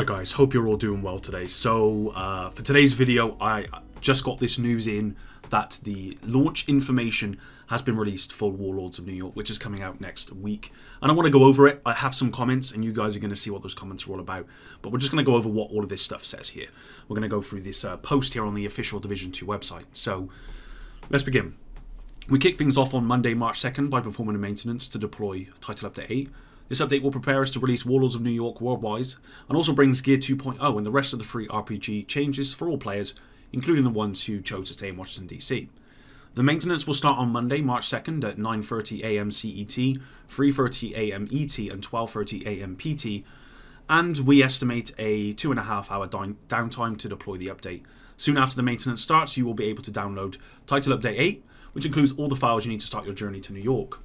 Alright guys, hope you're all doing well today. So for today's video, I just got this news in that the launch information has been released for Warlords of New York, which is coming out next week. And I want to go over it. I have some comments and you guys are going to see what those comments are all about. But we're just going to go over what all of this stuff says here. We're going to go through this post here on the official Division 2 website. So let's begin. We kick things off on Monday, March 2nd by performing a maintenance to deploy Title Update 8. This update will prepare us to release Warlords of New York worldwide, and also brings Gear 2.0 and the rest of the free RPG changes for all players, including the ones who chose to stay in Washington D.C. The maintenance will start on Monday, March 2nd at 9:30 AM CET, 3:30 AM ET and 12:30 AM PT, and we estimate a 2.5 hour downtime to deploy the update. Soon after the maintenance starts, you will be able to download Title Update 8, which includes all the files you need to start your journey to New York.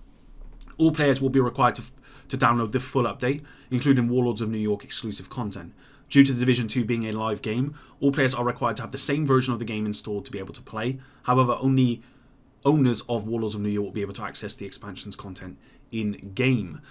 All players will be required to download the full update, including Warlords of New York exclusive content. Due to Division 2 being a live game, all players are required to have the same version of the game installed to be able to play. However, only owners of Warlords of New York will be able to access the expansion's content in-game.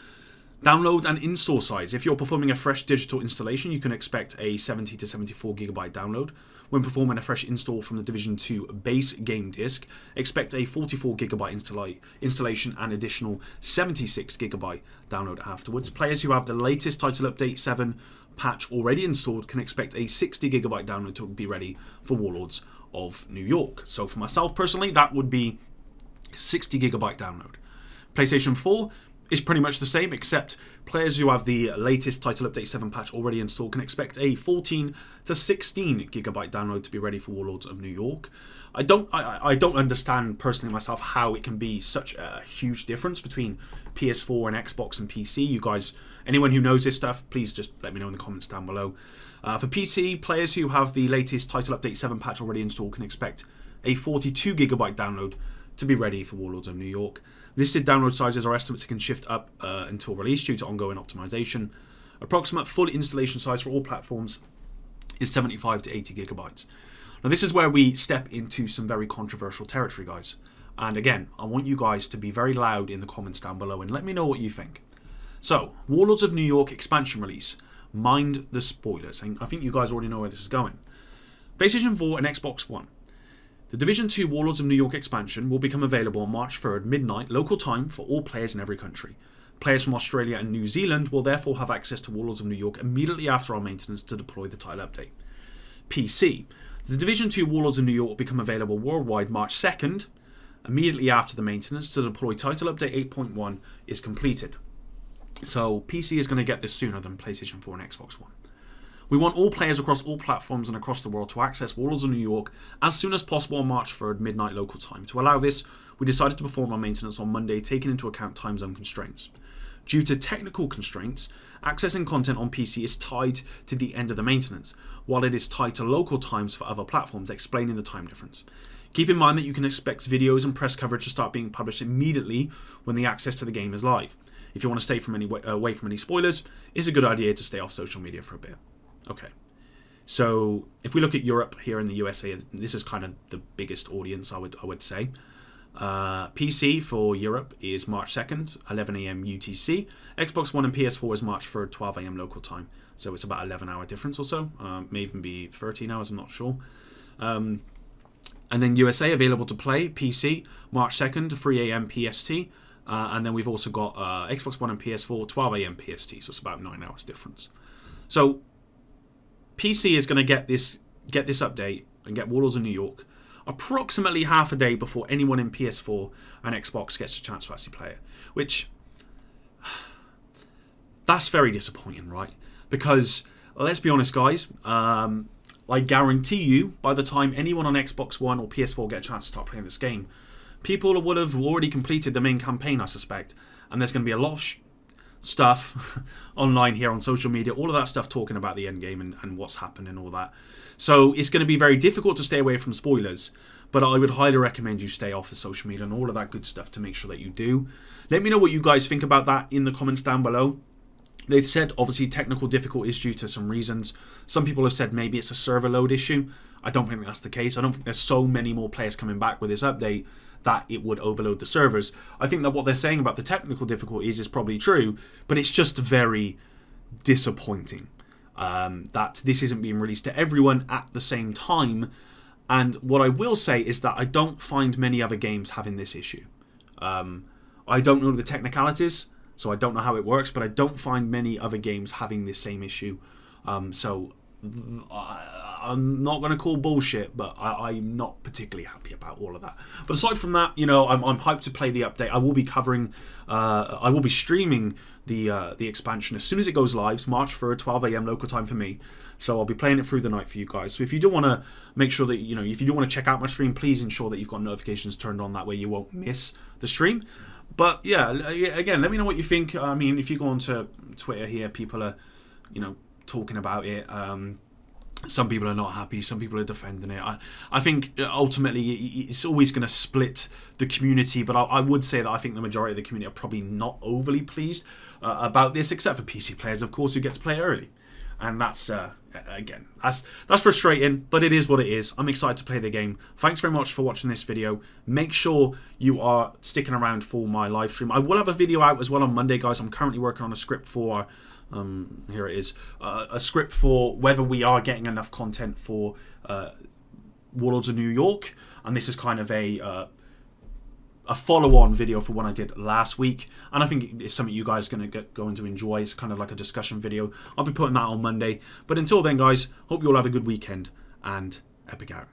Download and install size. If you're performing a fresh digital installation, you can expect a 70 to 74 gigabyte download. When performing a fresh install from the Division 2 base game disc, expect a 44 gigabyte installation and additional 76 gigabyte download afterwards. Players who have the latest Title Update 7 patch already installed can expect a 60 gigabyte download to be ready for Warlords of New York. So for myself personally, that would be 60 gigabyte download. PlayStation 4 is pretty much the same, except players who have the latest Title Update 7 patch already installed can expect a 14 to 16 gigabyte download to be ready for Warlords of New York. I don't understand personally myself how it can be such a huge difference between PS4 and Xbox and PC. You guys, anyone who knows this stuff, please just let me know in the comments down below. For PC, players who have the latest Title Update 7 patch already installed can expect a 42 gigabyte download to be ready for Warlords of New York. Listed download sizes are estimates that can shift up until release due to ongoing optimization. Approximate full installation size for all platforms is 75 to 80 gigabytes. Now this is where we step into some very controversial territory, guys. And again, I want you guys to be very loud in the comments down below and let me know what you think. So, Warlords of New York expansion release. Mind the spoilers. And I think you guys already know where this is going. PlayStation 4 and Xbox One. The Division 2 Warlords of New York expansion will become available on March 3rd midnight local time for all players in every country. Players from Australia and New Zealand will therefore have access to Warlords of New York immediately after our maintenance to deploy the title update. PC. The Division 2 Warlords of New York will become available worldwide March 2nd, immediately after the maintenance to deploy Title Update 8.1 is completed. So PC is going to get this sooner than PlayStation 4 and Xbox One. We want all players across all platforms and across the world to access Warlords of New York as soon as possible on March 3rd, midnight local time. To allow this, we decided to perform our maintenance on Monday, taking into account time zone constraints. Due to technical constraints, accessing content on PC is tied to the end of the maintenance, while it is tied to local times for other platforms, explaining the time difference. Keep in mind that you can expect videos and press coverage to start being published immediately when the access to the game is live. If you want to stay away from any spoilers, it's a good idea to stay off social media for a bit. Okay, so if we look at Europe here in the USA, this is kind of the biggest audience, I would say. PC for Europe is March 2nd, 11 AM UTC. Xbox One and PS4 is March 3rd, 12 AM local time. So it's about 11-hour difference or so. May even be 13 hours, I'm not sure. And then USA available to play, PC, March 2nd, 3 AM PST. And then we've also got Xbox One and PS4, 12 AM PST. So it's about 9 hours difference. So PC is going to get this update and get Warlords of New York approximately half a day before anyone in PS4 and Xbox gets a chance to actually play it. Which, that's very disappointing, right? Because, let's be honest, guys, I guarantee you, by the time anyone on Xbox One or PS4 get a chance to start playing this game, people would have already completed the main campaign, I suspect. And there's going to be a lot of stuff online here on social media, all of that stuff talking about the endgame and what's happened and all that. So it's going to be very difficult to stay away from spoilers, but I would highly recommend you stay off of social media and all of that good stuff to make sure that you do. Let me know what you guys think about that in the comments down below. They've said obviously technical difficulties due to some reasons. Some people have said maybe it's a server load issue. I don't think that's the case. I don't think there's so many more players coming back with this update that it would overload the servers. I think that what they're saying about the technical difficulties is probably true, but it's just very disappointing. that this isn't being released to everyone at the same time. And what I will say is that I don't find many other games having this issue. I don't know the technicalities, so I don't know how it works, but I don't find many other games having this same issue. So I'm not going to call bullshit, but I'm not particularly happy about all of that. But aside from that, you know, I'm hyped to play the update. I will be covering, I will be streaming the expansion as soon as it goes live. It's March 3rd, 12 AM local time for me. So I'll be playing it through the night for you guys. So if you do want to make sure that, you know, if you do want to check out my stream, please ensure that you've got notifications turned on. That way you won't miss the stream. But yeah, again, let me know what you think. I mean, if you go onto Twitter here, people are, you know, talking about it. Some people are not happy. Some people are defending it. I think ultimately it's always going to split the community. But I would say that I think the majority of the community are probably not overly pleased about this, except for PC players, of course, who get to play early. And that's, again, that's frustrating, but it is what it is. I'm excited to play the game. Thanks very much for watching this video. Make sure you are sticking around for my live stream. I will have a video out as well on Monday, guys. I'm currently working on a script for, here it is, a script for whether we are getting enough content for Warlords of New York. And this is kind of a follow-on video for one I did last week, and I think it's something you guys are going to enjoy. It's kind of like a discussion video. I'll be putting that on Monday. But until then, guys, hope you all have a good weekend, and epic out.